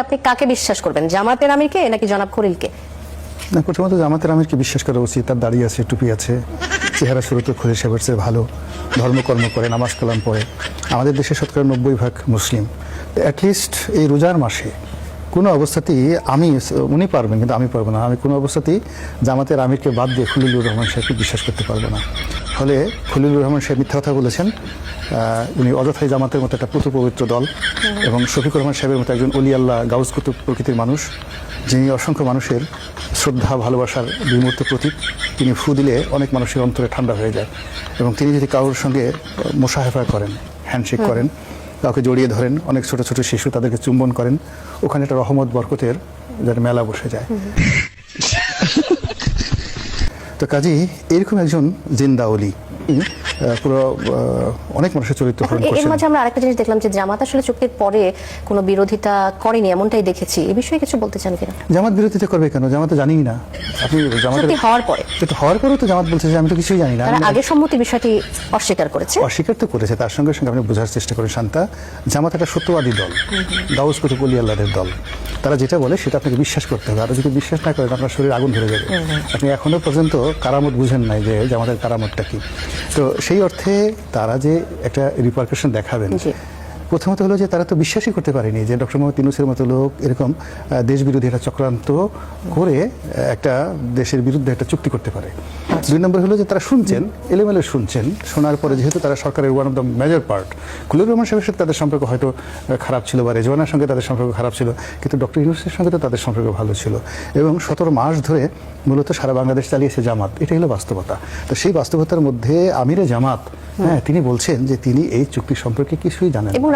আপনি কাকে বিশ্বাস করবেন, জামাতের আমিরকে নাকি জনাব খলিলকে? না, প্রথমত জামাতের আমিরকে বিশ্বাস করা উচিত। তার দাড়ি আছে, টুপি আছে, চেহারা শুরুতে খলিল সাহেবের চেয়ে ভালো, ধর্মকর্ম করে, নামাজ কালাম পড়ে। আমাদের দেশে শতকরা 90% মুসলিম। অ্যাটলিস্ট এই রোজার মাসে কোনো অবস্থাতেই উনি পারবেন কিন্তু আমি পারবো না। আমি কোনো অবস্থাতেই জামাতের আমিরকে বাদ দিয়ে খলিলুর রহমান সাহেবকে বিশ্বাস করতে পারবো না। ফলে খলিলুর রহমান সাহেব মিথ্যা কথা বলেছেন। উনি অযথাই জামাতের মতো একটা পুত পবিত্র দল এবং শফিকুর রহমান সাহেবের মতো একজন অলি আল্লাহ গাউস কুতুব প্রকৃতির মানুষ, যিনি অসংখ্য মানুষের শ্রদ্ধা ভালোবাসার বিমূর্ত প্রতীক, তিনি ফু দিলে অনেক মানুষের অন্তরে ঠান্ডা হয়ে যায়। এবং তিনি যদি কারোর সঙ্গে মোশাহেফা করেন, হ্যান্ডশেক করেন, কাউকে জড়িয়ে ধরেন, অনেক ছোট ছোট শিশু তাদেরকে চুম্বন করেন, ওখানে একটা রহমত বরকতের যেন মেলা বসে যায়। তো কাজী এরকম একজন জিন্দা অলি পুরো অনেক মানুষের চরিত্র হরণ এর করছেন। মাঝে আমরা আরেকটা জিনিস দেখলাম যে জামাত আসলে চুক্তির পরে কোনো বিরোধিতা করেনি, এমনটাই দেখেছি। এই বিষয়ে কিছু বলতে চান কিনা? জামাত বিরোধিতা করবে কেন? জামাত জানিই না। আপনি জামাতের চুক্তি হওয়ার পরে, এটা হওয়ার পরেও তো জামাত বলছে যে আমি তো কিছুই জানি না। তারা আগে সম্মতি বিষয়টি অস্বীকার করেছে। অস্বীকার তো করেছে, তার সঙ্গে সঙ্গে আপনি বোঝার চেষ্টা করেন শান্তা, জামাত একটা সত্যবাদী দল, গাউস কুতুব অলি আল্লাহদের দল। তারা যেটা বলে সেটা আপনাকে বিশ্বাস করতে হবে। আর যদি বিশ্বাস না করেন আপনার শরীর আগুন ধরে যাবে। আপনি এখনো পর্যন্ত কারামত বুঝেন নাই যে জামাতের কারামতটা কি। তো সেই অর্থে তারা যে একটা রিপারকাশন দেখাবেন, প্রথমত হলো যে তারা তো বিশ্বাসই করতে পারেনি যে ডক্টর মোহাম্মদ ইউনূসের মতো লোক এরকম দেশ বিরোধী একটা চক্রান্ত করে একটা দেশের বিরুদ্ধে একটা চুক্তি করতে পারে। দুই নম্বর হলো যে তারা শুনছেন, এলোমেলো শুনছেন। শোনার পরে যেহেতু তারা সরকারের one of the major part, Khalilur Rahman সাহেবের সাথে তাদের সম্পর্ক হয়তো খারাপ ছিল বা রেজওয়ানার সঙ্গে তাদের সম্পর্ক খারাপ ছিল, কিন্তু ডক্টর ইউনূসের সঙ্গে তো তাদের সম্পর্ক ভালো ছিল। এবং 17 মাস ধরে মূলত সারা বাংলাদেশ চালিয়েছে জামাত। এটাই হলো বাস্তবতা। তো সেই বাস্তবতার মধ্যে আমিরে জামাত তিনি বলছেন যে তিনি এই চুক্তি সম্পর্কে কিছুই জানেন না। এবং